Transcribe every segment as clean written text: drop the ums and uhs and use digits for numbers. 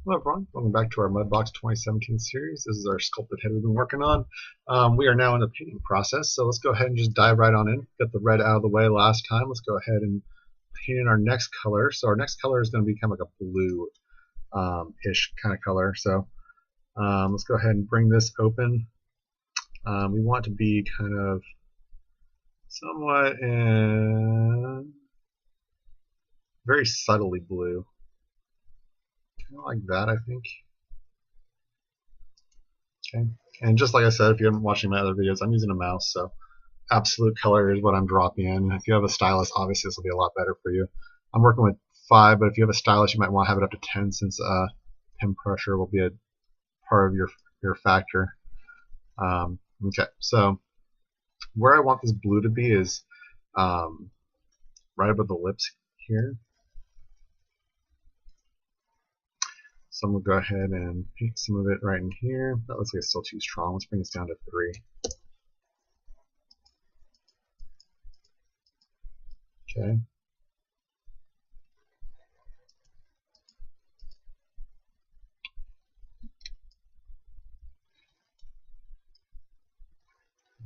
Hello everyone, welcome back to our Mudbox 2017 series. This is our sculpted head we've been working on. We are now in the painting process, so let's go ahead and just dive right on in. Got the red out of the way last time. Let's go ahead and paint in our next color. So our next color is going to be kind of like a blue-ish kind of color. So let's go ahead and bring this open. We want to be kind of somewhat in very subtly blue. Kind of like that, I think. Okay. And just like I said, if you haven't watched my other videos, I'm using a mouse, so absolute color is what I'm dropping in. If you have a stylus, obviously this will be a lot better for you. I'm working with 5, but if you have a stylus, you might want to have it up to 10 since pen pressure will be a part of your factor. Okay, so where I want this blue to be is right above the lips here. So I'm going to go ahead and paint some of it right in here. That looks like it's still too strong. Let's bring this down to 3. Okay.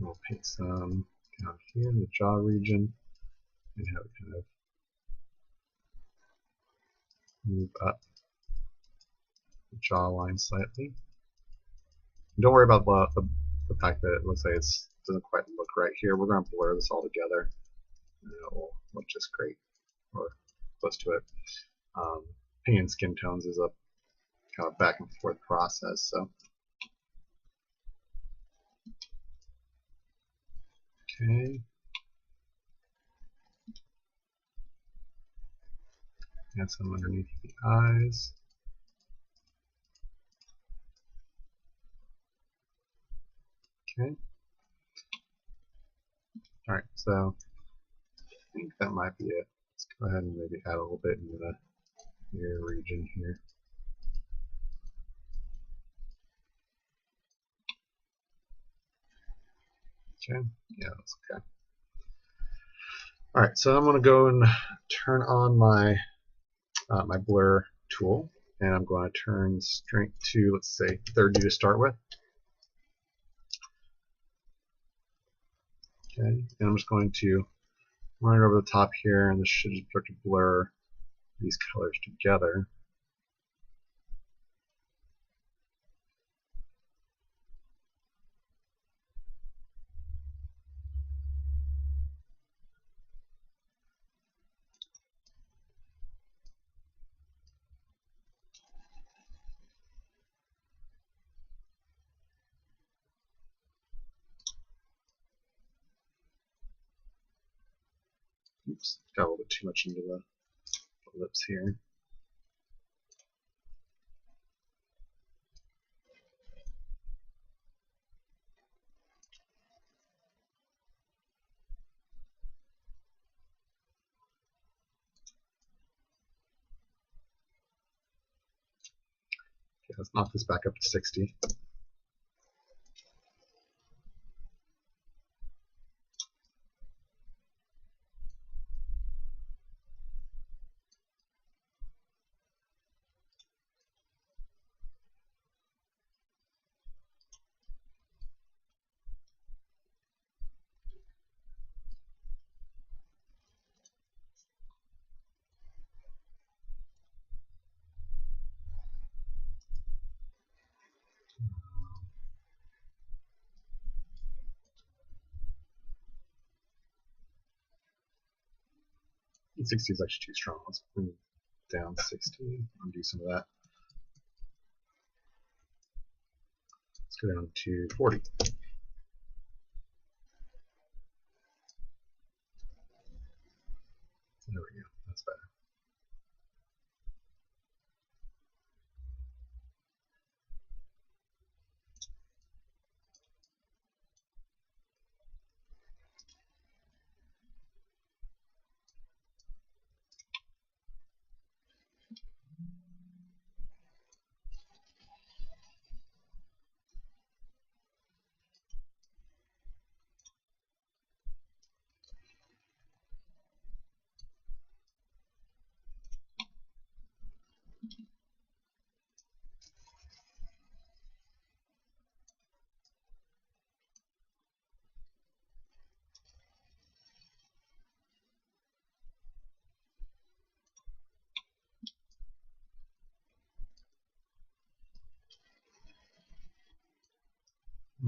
We'll paint some down here in the jaw region and have it kind of move up the jawline slightly. Don't worry about the fact that it looks like it doesn't quite look right here. We're going to blur this all together and it will look just great, or close to it. Painting skin tones is a kind of back and forth process, so okay. Add some underneath the eyes. Okay. Alright, so I think that might be it. Let's go ahead and maybe add a little bit into the ear region here. Okay, yeah, that's okay. Alright, so I'm going to go and turn on my my blur tool, and I'm going to turn strength to, let's say, 30 to start with. Okay, and I'm just going to run it over the top here, and this should just start to blur these colors together. Oops, got a little bit too much into the lips here. Okay, let's knock this back up to 60. And 60 is actually too strong. Let's bring it down 60, undo some of that. Let's go down to 40. There we go, that's better.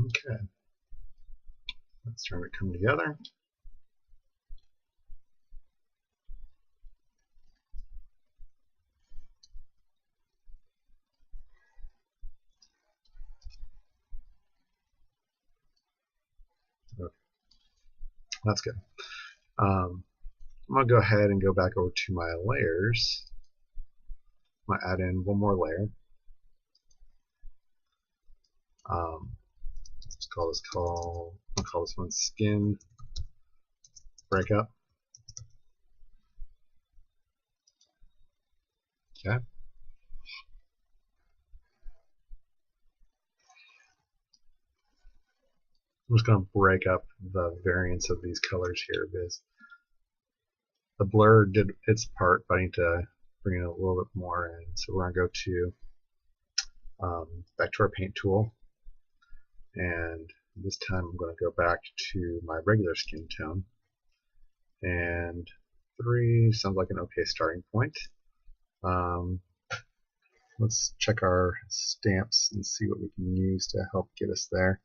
Okay, that's starting to come together. Okay, that's good. I'm going to go ahead and go back over to my layers. I'm going to add in one more layer. I'll call this one skin breakup. Okay. I'm just going to break up the variance of these colors here because the blur did its part, but I need to bring it a little bit more in. So we're going to go to back to our paint tool, and this time I'm going to go back to my regular skin tone, and 3 sounds like an okay starting point. Let's check our stamps and see what we can use to help get us there.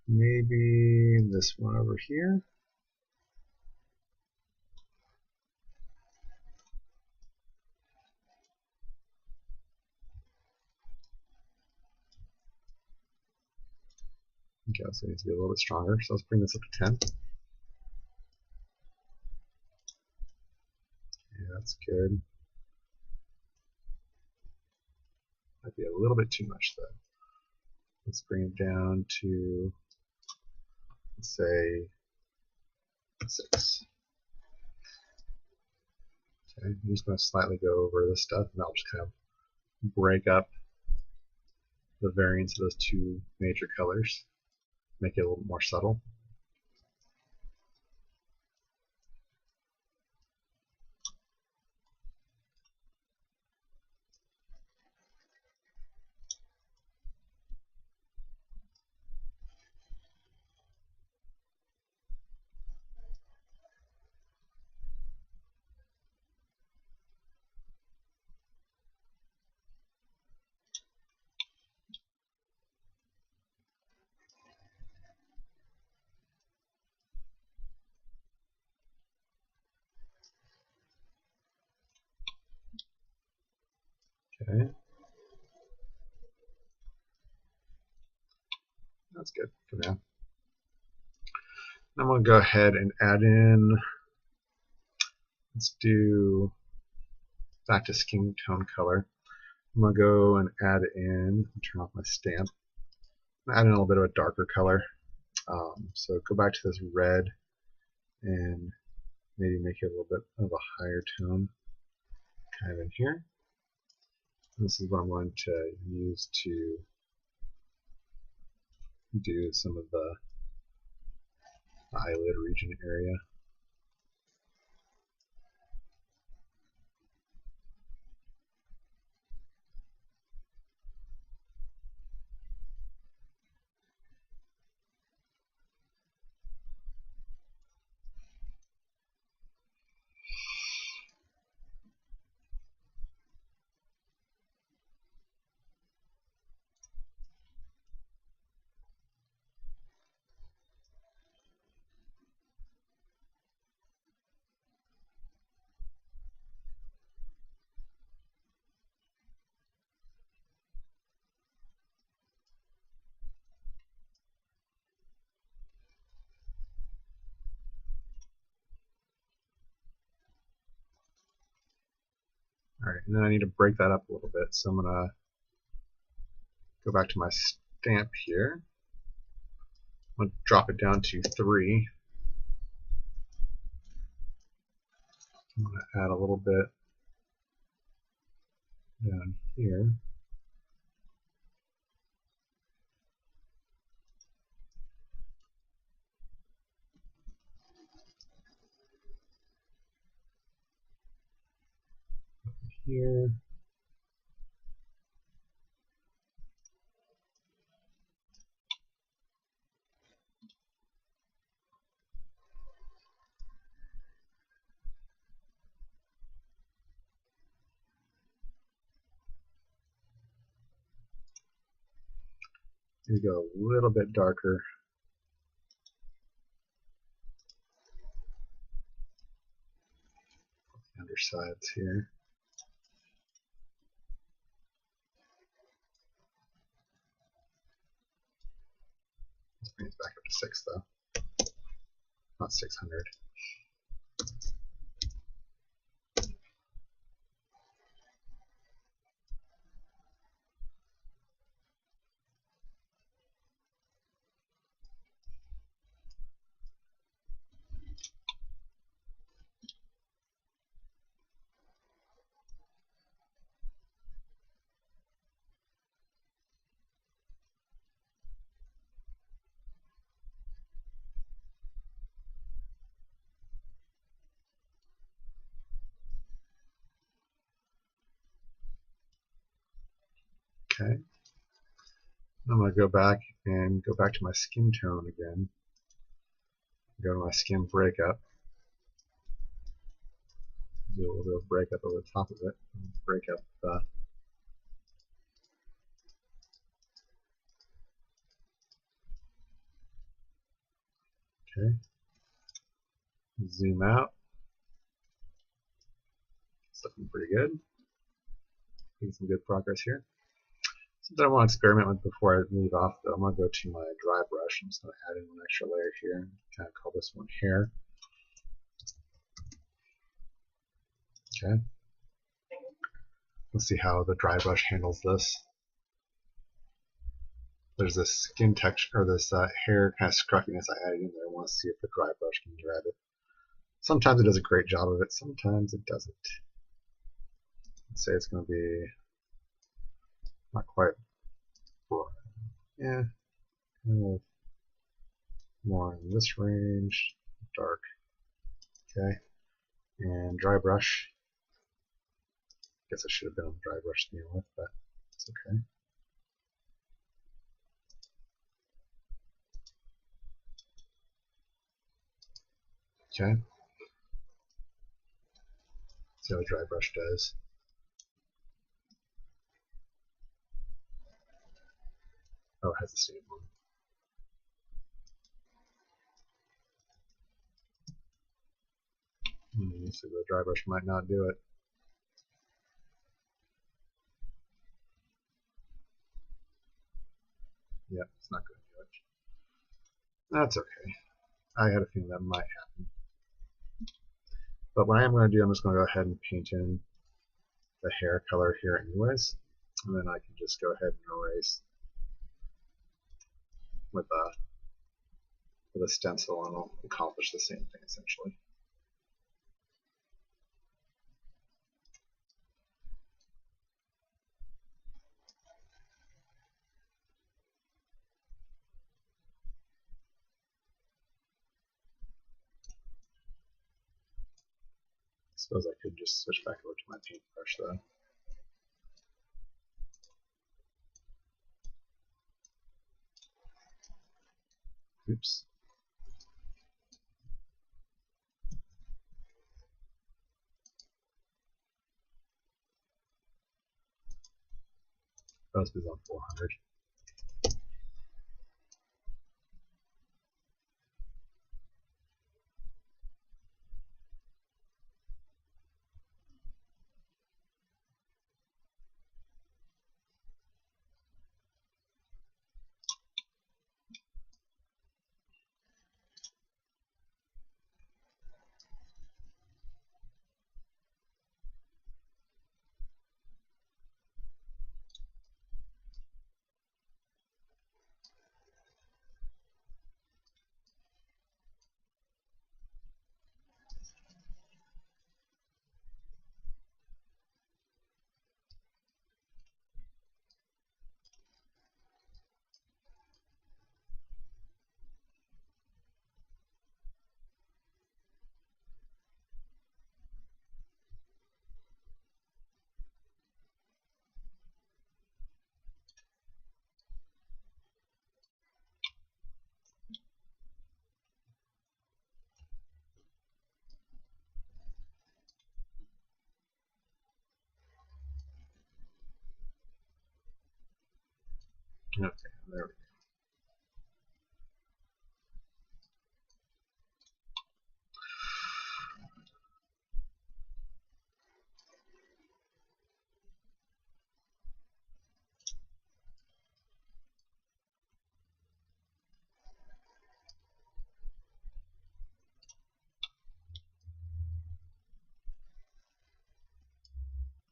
Maybe this one over here. Okay, so it needs to be a little bit stronger. So let's bring this up to 10. Yeah, that's good. Might be a little bit too much though. Let's bring it down to, let's say, 6. Okay, I'm just going to slightly go over this stuff, and I'll just kind of break up the variance of those 2 major colors, make it a little more subtle. Okay, that's good for now. I'm going to go ahead and add in, let's do back to skin tone color. I'm going to go and add in, turn off my stamp, add in a little bit of a darker color. So go back to this red and maybe make it a little bit of a higher tone kind of in here. And this is what I'm going to use to do some of the eyelid region area. Alright, and then I need to break that up a little bit, so I'm going to go back to my stamp here. I'm going to drop it down to 3. I'm going to add a little bit down here. Here. Maybe go a little bit darker. Undersides here. Let's bring it back up to 6 though, not 600. Okay. I'm going to go back to my skin tone again. Go to my skin breakup. Do a little bit of breakup over the top of it. Break up the okay. Zoom out. It's looking pretty good. Making some good progress here. Something I want to experiment with before I move off though, I'm going to go to my dry brush. I'm just going to add in one extra layer here and kind of call this one hair. Okay. Let's see how the dry brush handles this. There's this skin texture, or this hair kind of scruffiness I added in there. I want to see if the dry brush can grab it. Sometimes it does a great job of it, sometimes it doesn't. Let's say it's going to be not quite broad. Yeah, kind of more in this range, dark. Okay, and dry brush. Guess I should have been on the dry brush to begin with, but it's okay. Okay. See how the dry brush does. Oh, it has the same one. So the dry brush might not do it. Yep, it's not going to do it. That's okay. I had a feeling that might happen. But what I am going to do, I'm just going to go ahead and paint in the hair color here anyways. And then I can just go ahead and erase with a stencil, and it'll accomplish the same thing essentially. I suppose I could just switch back over to my paintbrush though. Oops. Buzz is on 400. Okay, there we go.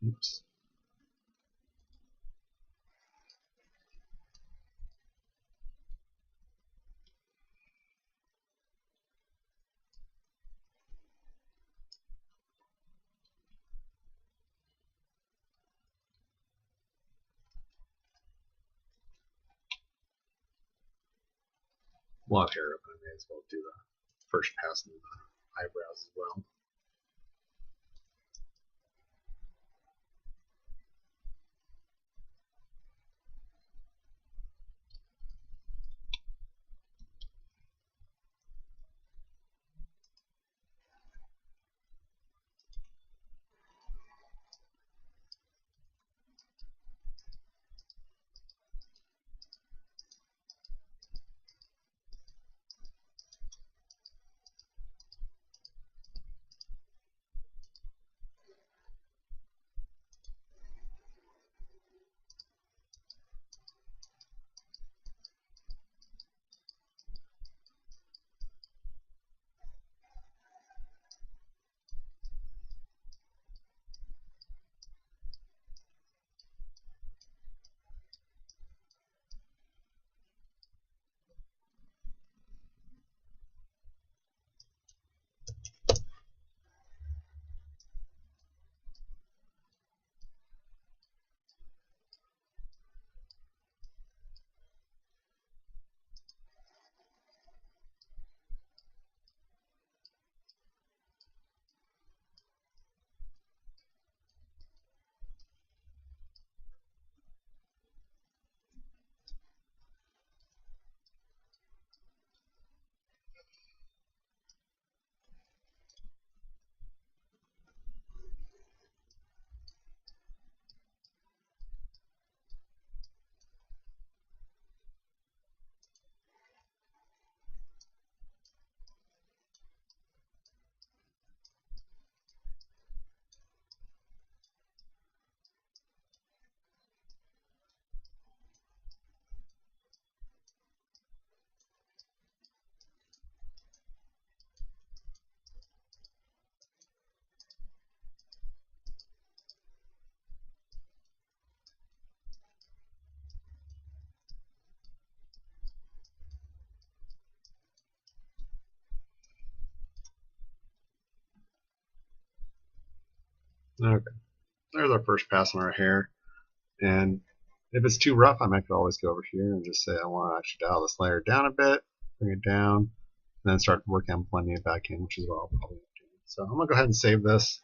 Oops. A lot of hair up, I may as well do the first pass in the eyebrows as well. Okay, there's our first pass on our hair. And if it's too rough, I might always go over here and just say I want to actually dial this layer down a bit, bring it down, and then start working on blending it back in, which is what I'll probably do. So I'm going to go ahead and save this.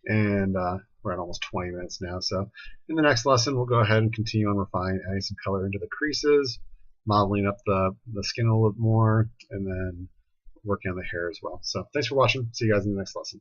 And we're at almost 20 minutes now. So in the next lesson, we'll go ahead and continue on refining, adding some color into the creases, modeling up the skin a little bit more, and then working on the hair as well. So thanks for watching. See you guys in the next lesson.